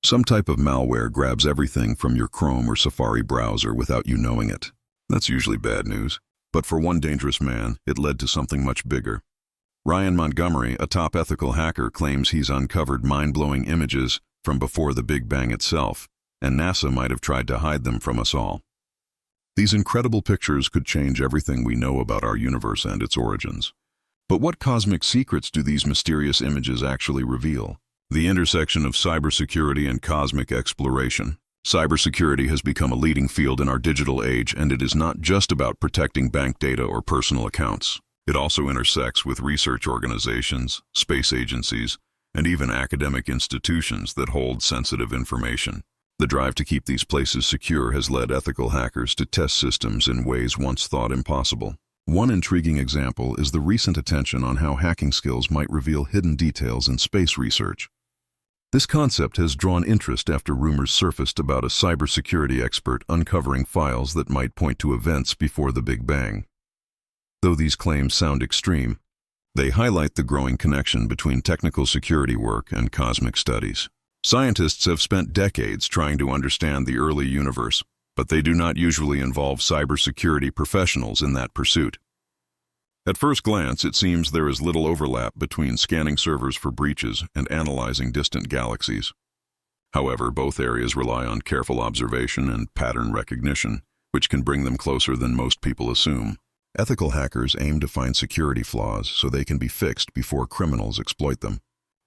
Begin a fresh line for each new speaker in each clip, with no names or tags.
Some type of malware grabs everything from your Chrome or Safari browser without you knowing it. That's usually bad news. But for one dangerous man, it led to something much bigger. Ryan Montgomery, a top ethical hacker, claims he's uncovered mind-blowing images from before the Big Bang itself, and NASA might have tried to hide them from us all. These incredible pictures could change everything we know about our universe and its origins. But what cosmic secrets do these mysterious images actually reveal? The intersection of cybersecurity and cosmic exploration. Cybersecurity has become a leading field in our digital age, and it is not just about protecting bank data or personal accounts. It also intersects with research organizations, space agencies, and even academic institutions that hold sensitive information. The drive to keep these places secure has led ethical hackers to test systems in ways once thought impossible. One intriguing example is the recent attention on how hacking skills might reveal hidden details in space research. This concept has drawn interest after rumors surfaced about a cybersecurity expert uncovering files that might point to events before the Big Bang. Though these claims sound extreme, they highlight the growing connection between technical security work and cosmic studies. Scientists have spent decades trying to understand the early universe, but they do not usually involve cybersecurity professionals in that pursuit. At first glance, it seems there is little overlap between scanning servers for breaches and analyzing distant galaxies. However, both areas rely on careful observation and pattern recognition, which can bring them closer than most people assume. Ethical hackers aim to find security flaws so they can be fixed before criminals exploit them.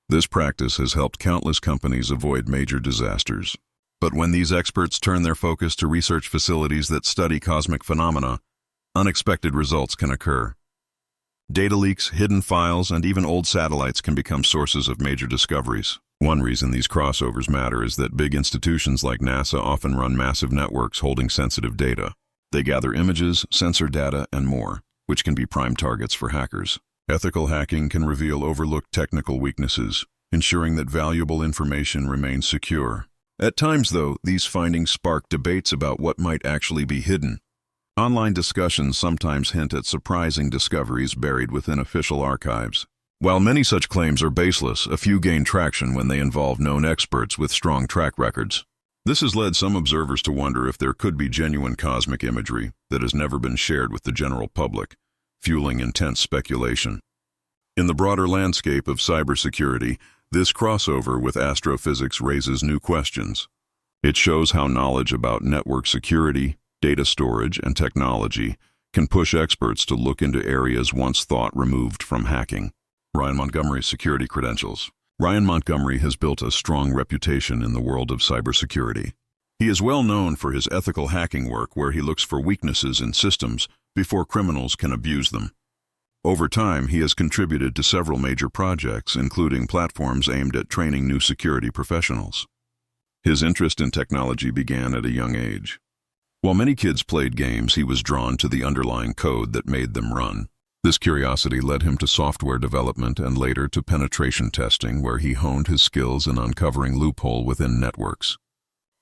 This practice has helped countless companies avoid major disasters. But when these experts turn their focus to research facilities that study cosmic phenomena, unexpected results can occur. Data leaks, hidden files, and even old satellites can become sources of major discoveries. One reason these crossovers matter is that big institutions like NASA often run massive networks holding sensitive data. They gather images, sensor data, and more, which can be prime targets for hackers. Ethical hacking can reveal overlooked technical weaknesses, ensuring that valuable information remains secure. At times, though, these findings spark debates about what might actually be hidden. Online discussions sometimes hint at surprising discoveries buried within official archives. While many such claims are baseless, a few gain traction when they involve known experts with strong track records. This has led some observers to wonder if there could be genuine cosmic imagery that has never been shared with the general public, fueling intense speculation. In the broader landscape of cybersecurity, this crossover with astrophysics raises new questions. It shows how knowledge about network security, data storage, and technology can push experts to look into areas once thought removed from hacking. Ryan Montgomery's security credentials. Ryan Montgomery has built a strong reputation in the world of cybersecurity. He is well known for his ethical hacking work, where he looks for weaknesses in systems before criminals can abuse them. Over time, he has contributed to several major projects, including platforms aimed at training new security professionals. His interest in technology began at a young age. While many kids played games, he was drawn to the underlying code that made them run. This curiosity led him to software development and later to penetration testing, where he honed his skills in uncovering loopholes within networks.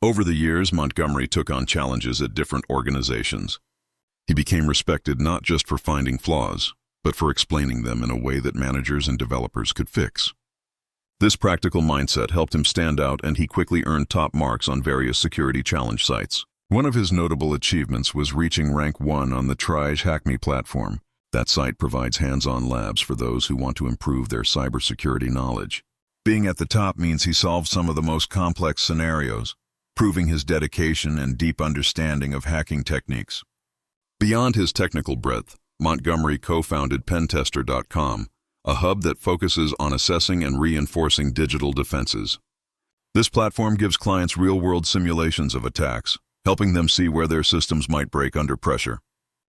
Over the years, Montgomery took on challenges at different organizations. He became respected not just for finding flaws, but for explaining them in a way that managers and developers could fix. This practical mindset helped him stand out, and he quickly earned top marks on various security challenge sites. One of his notable achievements was reaching rank 1 on the Tryge HackMe platform. That site provides hands-on labs for those who want to improve their cybersecurity knowledge. Being at the top means he solved some of the most complex scenarios, proving his dedication and deep understanding of hacking techniques. Beyond his technical breadth, Montgomery co-founded Pentester.com, a hub that focuses on assessing and reinforcing digital defenses. This platform gives clients real-world simulations of attacks, helping them see where their systems might break under pressure.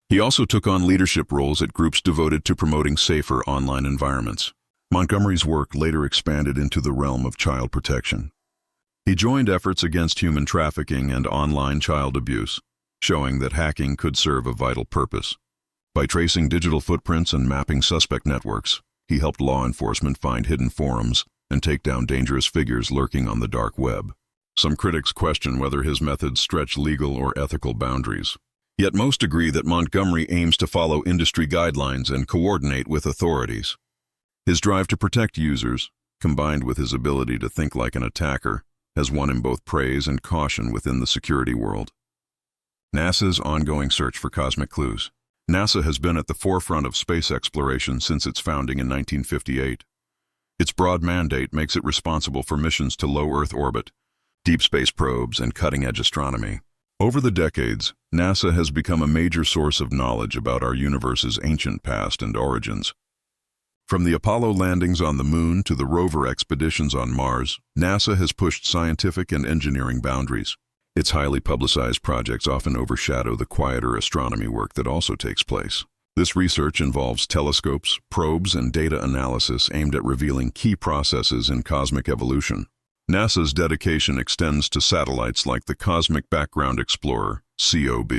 He also took on leadership roles at groups devoted to promoting safer online environments. Montgomery's work later expanded into the realm of child protection. He joined efforts against human trafficking and online child abuse, showing that hacking could serve a vital purpose. By tracing digital footprints and mapping suspect networks, he helped law enforcement find hidden forums and take down dangerous figures lurking on the dark web. Some critics question whether his methods stretch legal or ethical boundaries. Yet most agree that Montgomery aims to follow industry guidelines and coordinate with authorities. His drive to protect users, combined with his ability to think like an attacker, has won him both praise and caution within the security world. NASA's ongoing search for cosmic clues. NASA has been at the forefront of space exploration since its founding in 1958. Its broad mandate makes it responsible for missions to low Earth orbit, deep space probes, and cutting-edge astronomy. Over the decades, NASA has become a major source of knowledge about our universe's ancient past and origins. From the Apollo landings on the Moon to the rover expeditions on Mars, NASA has pushed scientific and engineering boundaries. Its highly publicized projects often overshadow the quieter astronomy work that also takes place. This research involves telescopes, probes, and data analysis aimed at revealing key processes in cosmic evolution. NASA's dedication extends to satellites like the Cosmic Background Explorer, COB.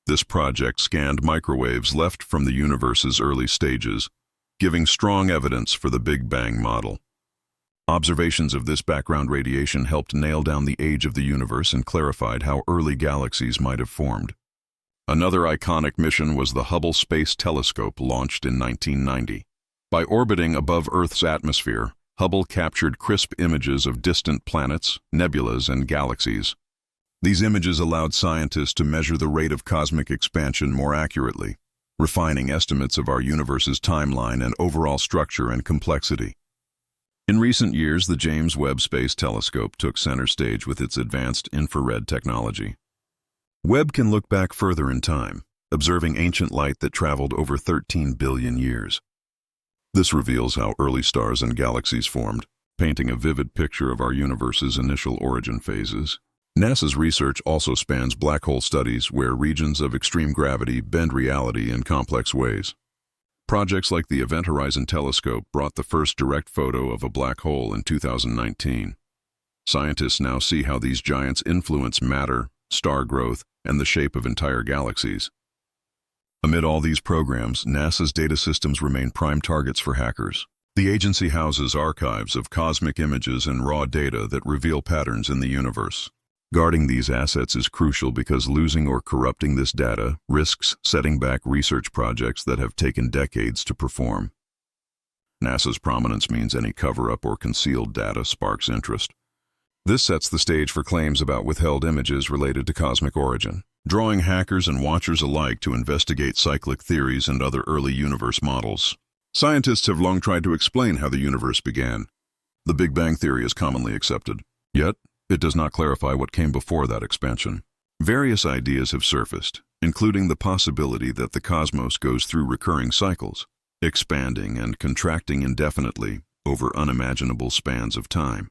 This project scanned microwaves left from the universe's early stages, giving strong evidence for the Big Bang model. Observations of this background radiation helped nail down the age of the universe and clarified how early galaxies might have formed. Another iconic mission was the Hubble Space Telescope, launched in 1990. By orbiting above Earth's atmosphere, Hubble captured crisp images of distant planets, nebulas, and galaxies. These images allowed scientists to measure the rate of cosmic expansion more accurately, refining estimates of our universe's timeline and overall structure and complexity. In recent years, the James Webb Space Telescope took center stage with its advanced infrared technology. Webb can look back further in time, observing ancient light that traveled over 13 billion years. This reveals how early stars and galaxies formed, painting a vivid picture of our universe's initial origin phases. NASA's research also spans black hole studies, where regions of extreme gravity bend reality in complex ways. Projects like the Event Horizon Telescope brought the first direct photo of a black hole in 2019. Scientists now see how these giants influence matter, star growth, and the shape of entire galaxies. Amid all these programs, NASA's data systems remain prime targets for hackers. The agency houses archives of cosmic images and raw data that reveal patterns in the universe. Guarding these assets is crucial because losing or corrupting this data risks setting back research projects that have taken decades to perform. NASA's prominence means any cover-up or concealed data sparks interest. This sets the stage for claims about withheld images related to cosmic origin, drawing hackers and watchers alike to investigate cyclic theories and other early universe models. Scientists have long tried to explain how the universe began. The Big Bang theory is commonly accepted, yet it does not clarify what came before that expansion. Various ideas have surfaced, including the possibility that the cosmos goes through recurring cycles, expanding and contracting indefinitely over unimaginable spans of time.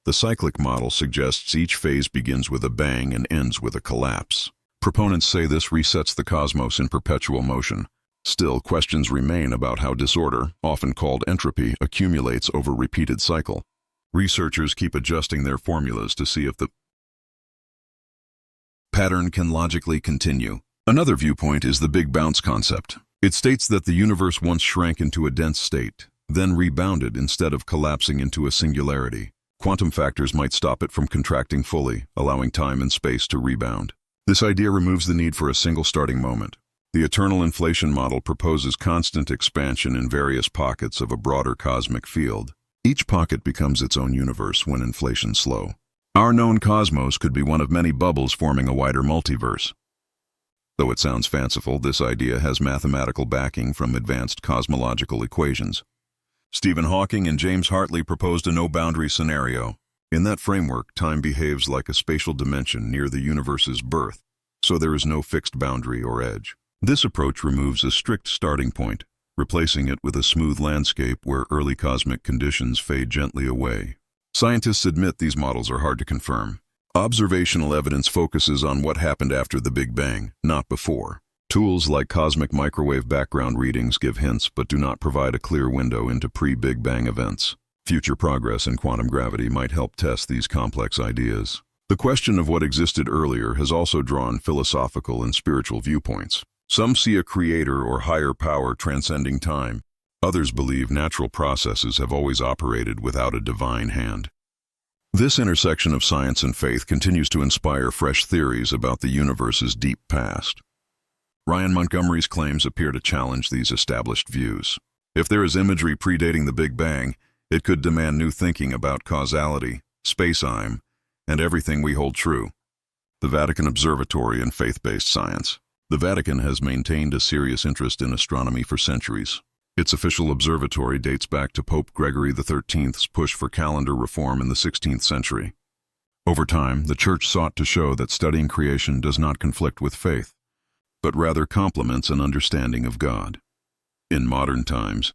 The cyclic model suggests each phase begins with a bang and ends with a collapse. Proponents say this resets the cosmos in perpetual motion. Still, questions remain about how disorder, often called entropy, accumulates over repeated cycle. Researchers keep adjusting their formulas to see if the pattern can logically continue. Another viewpoint is the Big Bounce concept. It states that the universe once shrank into a dense state, then rebounded instead of collapsing into a singularity. Quantum factors might stop it from contracting fully, allowing time and space to rebound. This idea removes the need for a single starting moment. The eternal inflation model proposes constant expansion in various pockets of a broader cosmic field. Each pocket becomes its own universe when inflation's slow. Our known cosmos could be one of many bubbles forming a wider multiverse. Though it sounds fanciful, this idea has mathematical backing from advanced cosmological equations. Stephen Hawking and James Hartley proposed a no-boundary scenario. In that framework, time behaves like a spatial dimension near the universe's birth, so there is no fixed boundary or edge. This approach removes a strict starting point, replacing it with a smooth landscape where early cosmic conditions fade gently away. Scientists admit these models are hard to confirm. Observational evidence focuses on what happened after the Big Bang, not before. Tools like cosmic microwave background readings give hints but do not provide a clear window into pre-Big Bang events. Future progress in quantum gravity might help test these complex ideas. The question of what existed earlier has also drawn philosophical and spiritual viewpoints. Some see a creator or higher power transcending time. Others believe natural processes have always operated without a divine hand. This intersection of science and faith continues to inspire fresh theories about the universe's deep past. Ryan Montgomery's claims appear to challenge these established views. If there is imagery predating the Big Bang, it could demand new thinking about causality, space-time, and everything we hold true. The Vatican Observatory and faith-based science. The Vatican has maintained a serious interest in astronomy for centuries. Its official observatory dates back to Pope Gregory XIII's push for calendar reform in the 16th century. Over time, the Church sought to show that studying creation does not conflict with faith, but rather complements an understanding of God. In modern times,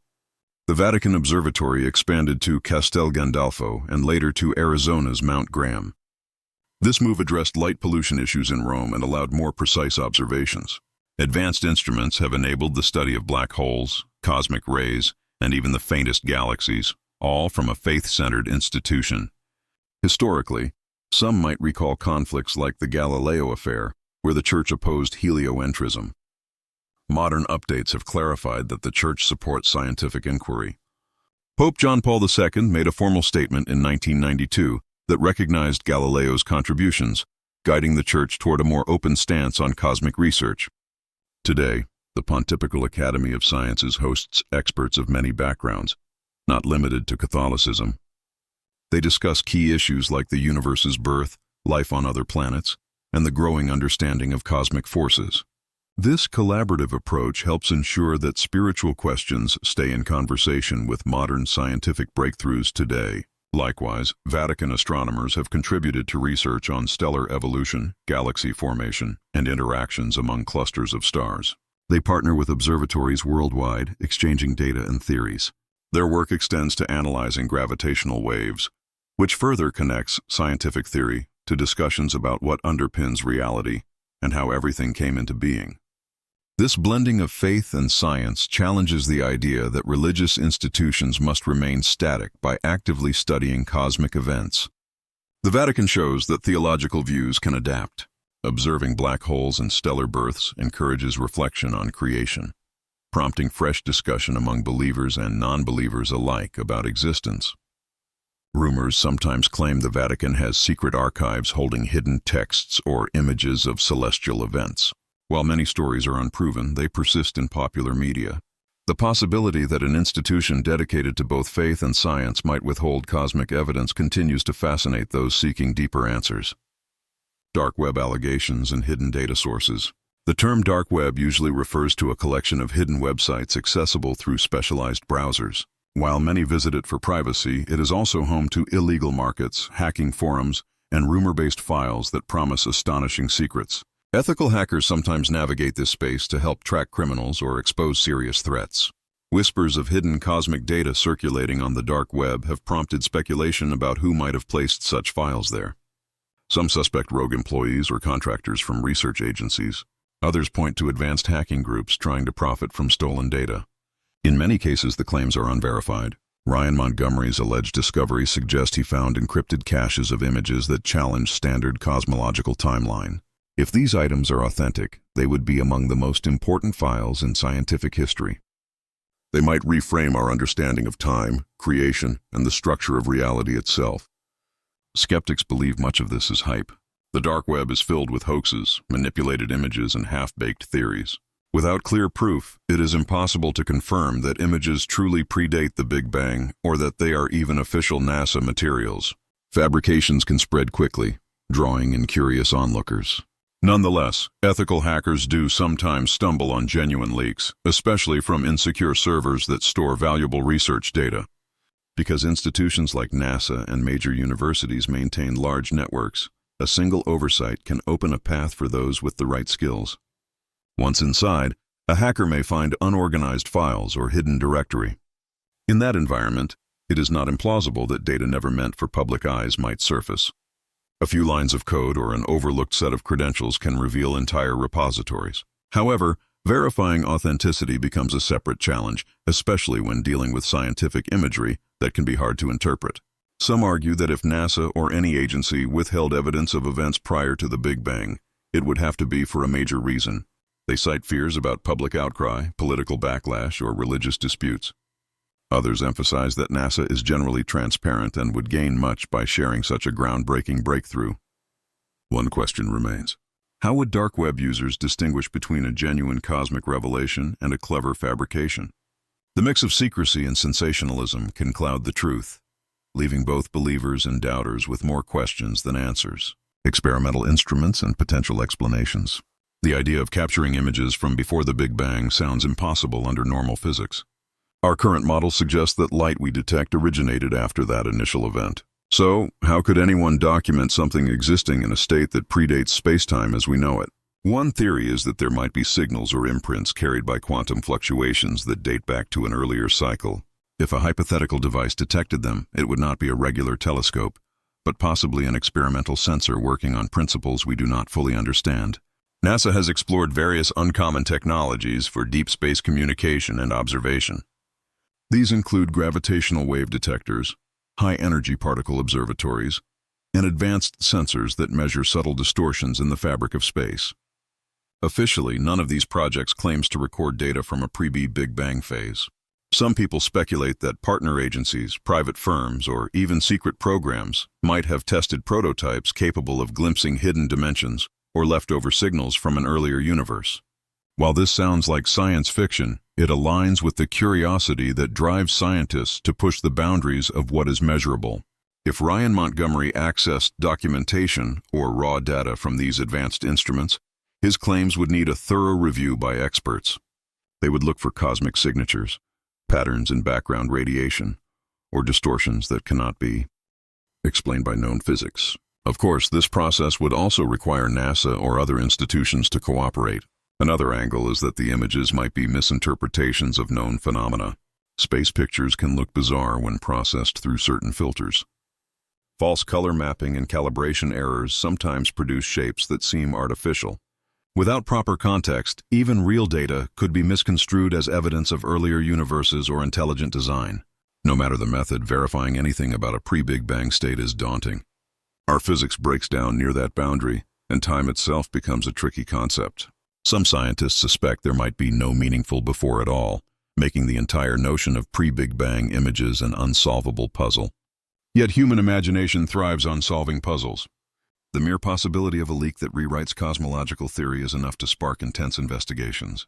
the Vatican Observatory expanded to Castel Gandolfo and later to Arizona's Mount Graham. This move addressed light pollution issues in Rome and allowed more precise observations. Advanced instruments have enabled the study of black holes, cosmic rays, and even the faintest galaxies, all from a faith-centered institution. Historically, some might recall conflicts like the Galileo affair, where the Church opposed heliocentrism. Modern updates have clarified that the Church supports scientific inquiry. Pope John Paul II made a formal statement in 1992 that recognized Galileo's contributions, guiding the Church toward a more open stance on cosmic research. Today, the Pontifical Academy of Sciences hosts experts of many backgrounds, not limited to Catholicism. They discuss key issues like the universe's birth, life on other planets, and the growing understanding of cosmic forces. This collaborative approach helps ensure that spiritual questions stay in conversation with modern scientific breakthroughs today. Likewise, Vatican astronomers have contributed to research on stellar evolution, galaxy formation, and interactions among clusters of stars. They partner with observatories worldwide, exchanging data and theories. Their work extends to analyzing gravitational waves, which further connects scientific theory to discussions about what underpins reality and how everything came into being. This blending of faith and science challenges the idea that religious institutions must remain static by actively studying cosmic events. The Vatican shows that theological views can adapt. Observing black holes and stellar births encourages reflection on creation, prompting fresh discussion among believers and non-believers alike about existence. Rumors sometimes claim the Vatican has secret archives holding hidden texts or images of celestial events. While many stories are unproven, they persist in popular media. The possibility that an institution dedicated to both faith and science might withhold cosmic evidence continues to fascinate those seeking deeper answers. Dark web allegations and hidden data sources. The term dark web usually refers to a collection of hidden websites accessible through specialized browsers. While many visit it for privacy, it is also home to illegal markets, hacking forums, and rumor-based files that promise astonishing secrets. Ethical hackers sometimes navigate this space to help track criminals or expose serious threats. Whispers of hidden cosmic data circulating on the dark web have prompted speculation about who might have placed such files there. Some suspect rogue employees or contractors from research agencies. Others point to advanced hacking groups trying to profit from stolen data. In many cases, the claims are unverified. Ryan Montgomery's alleged discoveries suggest he found encrypted caches of images that challenge standard cosmological timeline. If these items are authentic, they would be among the most important files in scientific history. They might reframe our understanding of time, creation, and the structure of reality itself. Skeptics believe much of this is hype. The dark web is filled with hoaxes, manipulated images, and half-baked theories. Without clear proof, it is impossible to confirm that images truly predate the Big Bang or that they are even official NASA materials. Fabrications can spread quickly, drawing in curious onlookers. Nonetheless, ethical hackers do sometimes stumble on genuine leaks, especially from insecure servers that store valuable research data. Because institutions like NASA and major universities maintain large networks, a single oversight can open a path for those with the right skills. Once inside, a hacker may find unorganized files or hidden directory. In that environment, it is not implausible that data never meant for public eyes might surface. A few lines of code or an overlooked set of credentials can reveal entire repositories. However, verifying authenticity becomes a separate challenge, especially when dealing with scientific imagery that can be hard to interpret. Some argue that if NASA or any agency withheld evidence of events prior to the Big Bang, it would have to be for a major reason. They cite fears about public outcry, political backlash, or religious disputes. Others emphasize that NASA is generally transparent and would gain much by sharing such a groundbreaking breakthrough. One question remains. How would dark web users distinguish between a genuine cosmic revelation and a clever fabrication? The mix of secrecy and sensationalism can cloud the truth. leaving both believers and doubters with more questions than answers. Experimental instruments and potential explanations. The idea of capturing images from before the Big Bang sounds impossible under normal physics. Our current model suggests that light we detect originated after that initial event. So, how could anyone document something existing in a state that predates spacetime as we know it? One theory is that there might be signals or imprints carried by quantum fluctuations that date back to an earlier cycle. If a hypothetical device detected them, it would not be a regular telescope, but possibly an experimental sensor working on principles we do not fully understand. NASA has explored various uncommon technologies for deep space communication and observation. These include gravitational wave detectors, high-energy particle observatories, and advanced sensors that measure subtle distortions in the fabric of space. Officially, none of these projects claims to record data from a pre-Big Bang phase. Some people speculate that partner agencies, private firms, or even secret programs might have tested prototypes capable of glimpsing hidden dimensions or leftover signals from an earlier universe. While this sounds like science fiction, it aligns with the curiosity that drives scientists to push the boundaries of what is measurable. If Ryan Montgomery accessed documentation or raw data from these advanced instruments, his claims would need a thorough review by experts. They would look for cosmic signatures, patterns in background radiation, or distortions that cannot be explained by known physics. Of course, this process would also require NASA or other institutions to cooperate. Another angle is that the images might be misinterpretations of known phenomena. Space pictures can look bizarre when processed through certain filters. False color mapping and calibration errors sometimes produce shapes that seem artificial. Without proper context, even real data could be misconstrued as evidence of earlier universes or intelligent design. No matter the method, verifying anything about a pre-Big Bang state is daunting. Our physics breaks down near that boundary, and time itself becomes a tricky concept. Some scientists suspect there might be no meaningful before at all, making the entire notion of pre-Big Bang images an unsolvable puzzle. Yet human imagination thrives on solving puzzles. The mere possibility of a leak that rewrites cosmological theory is enough to spark intense investigations.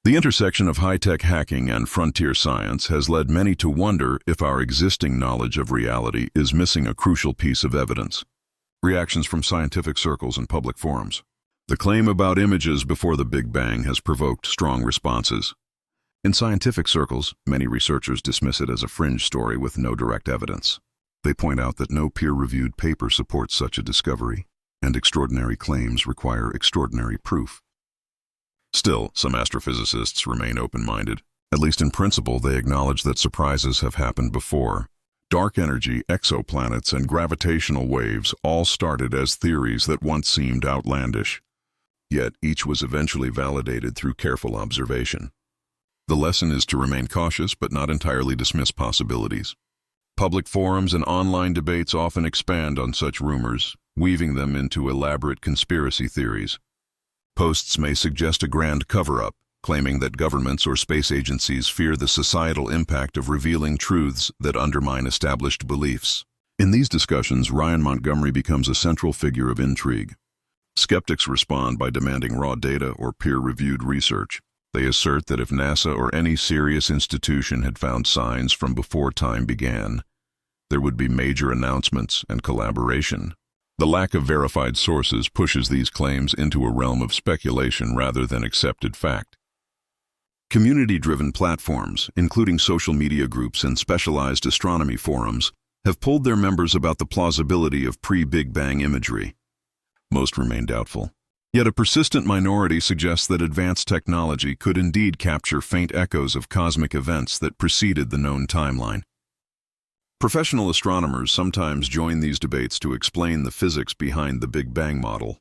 The intersection of high-tech hacking and frontier science has led many to wonder if our existing knowledge of reality is missing a crucial piece of evidence. Reactions from scientific circles and public forums. The claim about images before the Big Bang has provoked strong responses. In scientific circles, many researchers dismiss it as a fringe story with no direct evidence. They point out that no peer-reviewed paper supports such a discovery, and extraordinary claims require extraordinary proof. Still, some astrophysicists remain open-minded. At least in principle, they acknowledge that surprises have happened before. Dark energy, exoplanets, and gravitational waves all started as theories that once seemed outlandish. Yet each was eventually validated through careful observation. The lesson is to remain cautious but not entirely dismiss possibilities. Public forums and online debates often expand on such rumors, weaving them into elaborate conspiracy theories. Posts may suggest a grand cover-up, claiming that governments or space agencies fear the societal impact of revealing truths that undermine established beliefs. In these discussions, Ryan Montgomery becomes a central figure of intrigue. Skeptics respond by demanding raw data or peer-reviewed research. They assert that if NASA or any serious institution had found signs from before time began, there would be major announcements and collaboration. The lack of verified sources pushes these claims into a realm of speculation rather than accepted fact. Community-driven platforms, including social media groups and specialized astronomy forums, have polled their members about the plausibility of pre-Big Bang imagery. Most remain doubtful. Yet a persistent minority suggests that advanced technology could indeed capture faint echoes of cosmic events that preceded the known timeline. Professional astronomers sometimes join these debates to explain the physics behind the Big Bang model.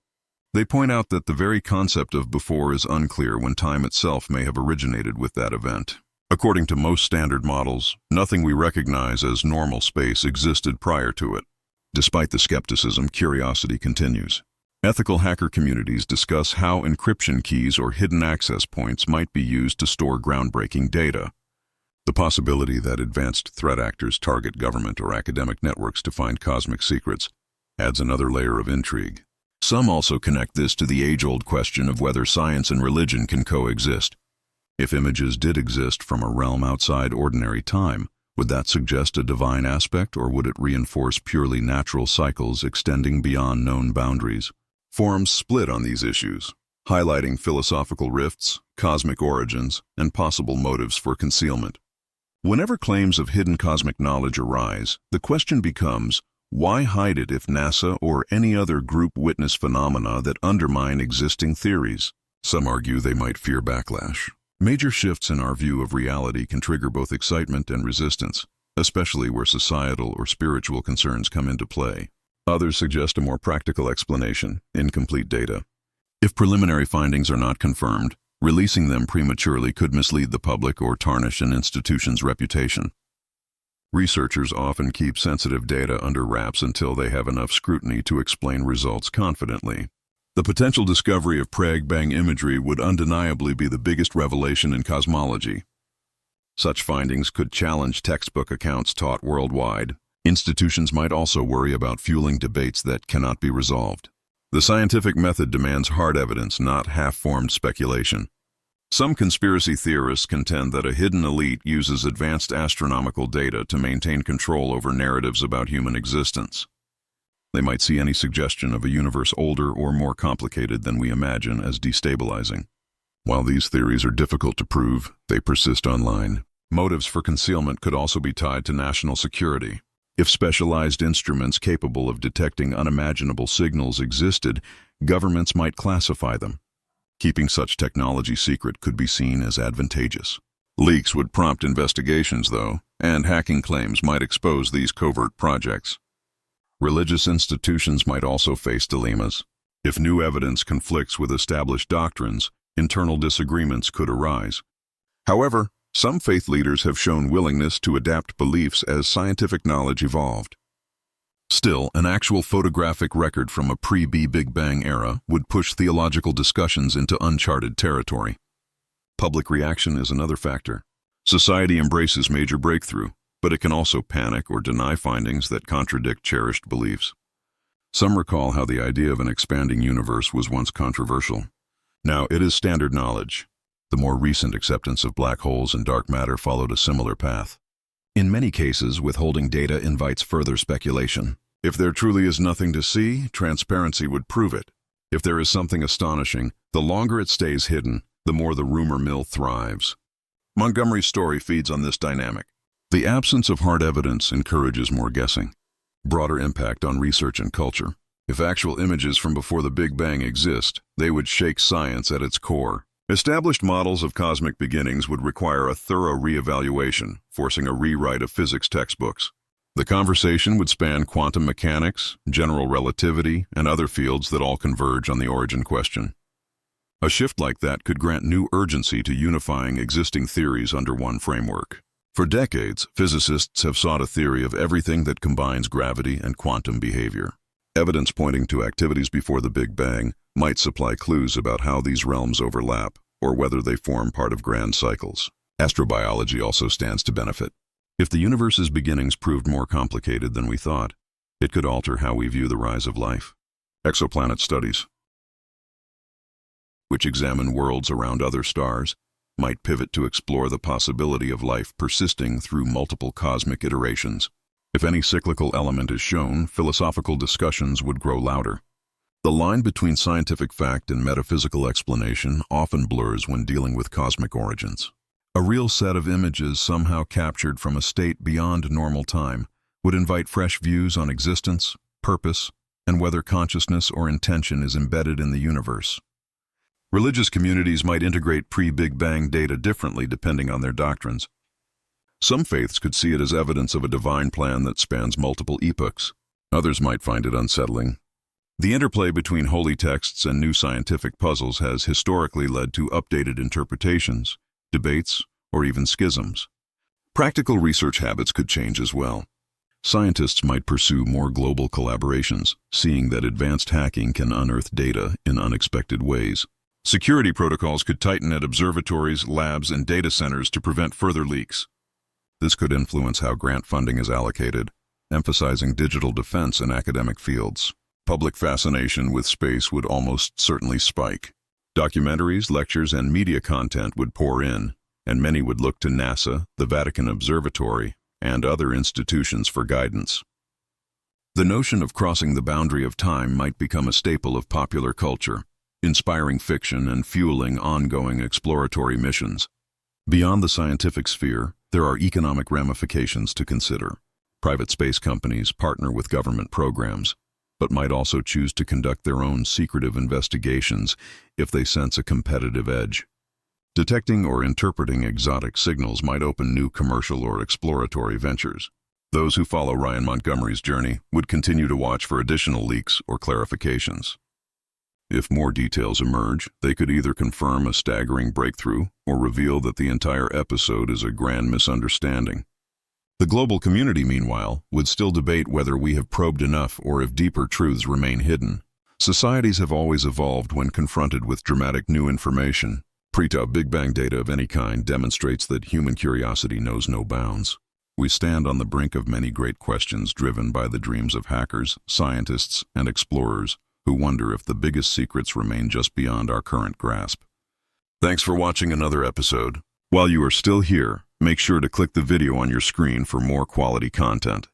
They point out that the very concept of before is unclear when time itself may have originated with that event. According to most standard models, nothing we recognize as normal space existed prior to it. Despite the skepticism, curiosity continues. Ethical hacker communities discuss how encryption keys or hidden access points might be used to store groundbreaking data. The possibility that advanced threat actors target government or academic networks to find cosmic secrets adds another layer of intrigue. Some also connect this to the age-old question of whether science and religion can coexist. If images did exist from a realm outside ordinary time, Would that suggest a divine aspect, or would it reinforce purely natural cycles extending beyond known boundaries? Forums split on these issues, highlighting philosophical rifts, cosmic origins, and possible motives for concealment. Whenever claims of hidden cosmic knowledge arise, the question becomes, why hide it if NASA or any other group witness phenomena that undermine existing theories? Some argue they might fear backlash. Major shifts in our view of reality can trigger both excitement and resistance, especially where societal or spiritual concerns come into play. Others suggest a more practical explanation: incomplete data. If preliminary findings are not confirmed, releasing them prematurely could mislead the public or tarnish an institution's reputation. Researchers often keep sensitive data under wraps until they have enough scrutiny to explain results confidently. The potential discovery of Big Bang imagery would undeniably be the biggest revelation in cosmology. Such findings could challenge textbook accounts taught worldwide. Institutions might also worry about fueling debates that cannot be resolved. The scientific method demands hard evidence, not half-formed speculation. Some conspiracy theorists contend that a hidden elite uses advanced astronomical data to maintain control over narratives about human existence. They might see any suggestion of a universe older or more complicated than we imagine as destabilizing. While these theories are difficult to prove, they persist online. Motives for concealment could also be tied to national security. If specialized instruments capable of detecting unimaginable signals existed, governments might classify them. Keeping such technology secret could be seen as advantageous. Leaks would prompt investigations, though, and hacking claims might expose these covert projects. Religious institutions might also face dilemmas. If new evidence conflicts with established doctrines, internal disagreements could arise. However, some faith leaders have shown willingness to adapt beliefs as scientific knowledge evolved. Still, an actual photographic record from a pre-Big Bang era would push theological discussions into uncharted territory. Public reaction is another factor. Society embraces major breakthrough, but it can also panic or deny findings that contradict cherished beliefs. Some recall how the idea of an expanding universe was once controversial. Now, it is standard knowledge. The more recent acceptance of black holes and dark matter followed a similar path. In many cases, withholding data invites further speculation. If there truly is nothing to see, transparency would prove it. If there is something astonishing, the longer it stays hidden, the more the rumor mill thrives. Montgomery's story feeds on this dynamic. The absence of hard evidence encourages more guessing. Broader impact on research and culture. If actual images from before the Big Bang exist, they would shake science at its core. Established models of cosmic beginnings would require a thorough reevaluation, forcing a rewrite of physics textbooks. The conversation would span quantum mechanics, general relativity, and other fields that all converge on the origin question. A shift like that could grant new urgency to unifying existing theories under one framework. For decades, physicists have sought a theory of everything that combines gravity and quantum behavior. Evidence pointing to activities before the Big Bang might supply clues about how these realms overlap, or whether they form part of grand cycles. Astrobiology also stands to benefit. If the universe's beginnings proved more complicated than we thought, it could alter how we view the rise of life. Exoplanet studies, which examine worlds around other stars, might pivot to explore the possibility of life persisting through multiple cosmic iterations. If any cyclical element is shown, philosophical discussions would grow louder. The line between scientific fact and metaphysical explanation often blurs when dealing with cosmic origins. A real set of images somehow captured from a state beyond normal time would invite fresh views on existence, purpose, and whether consciousness or intention is embedded in the universe. Religious communities might integrate pre-Big Bang data differently depending on their doctrines. Some faiths could see it as evidence of a divine plan that spans multiple epochs. Others might find it unsettling. The interplay between holy texts and new scientific puzzles has historically led to updated interpretations, debates, or even schisms. Practical research habits could change as well. Scientists might pursue more global collaborations, seeing that advanced hacking can unearth data in unexpected ways. Security protocols could tighten at observatories, labs, and data centers to prevent further leaks. This could influence how grant funding is allocated, emphasizing digital defense in academic fields. Public fascination with space would almost certainly spike. Documentaries, lectures, and media content would pour in, and many would look to NASA, the Vatican Observatory, and other institutions for guidance. The notion of crossing the boundary of time might become a staple of popular culture, inspiring fiction and fueling ongoing exploratory missions. Beyond the scientific sphere, there are economic ramifications to consider. Private space companies partner with government programs, but might also choose to conduct their own secretive investigations if they sense a competitive edge. Detecting or interpreting exotic signals might open new commercial or exploratory ventures. Those who follow Ryan Montgomery's journey would continue to watch for additional leaks or clarifications. If more details emerge, they could either confirm a staggering breakthrough or reveal that the entire episode is a grand misunderstanding. The global community, meanwhile, would still debate whether we have probed enough or if deeper truths remain hidden. Societies have always evolved when confronted with dramatic new information. Pre-top Big Bang data of any kind demonstrates that human curiosity knows no bounds. We stand on the brink of many great questions driven by the dreams of hackers, scientists, and explorers who wonder if the biggest secrets remain just beyond our current grasp. Thanks for watching another episode. While you are still here, make sure to click the video on your screen for more quality content.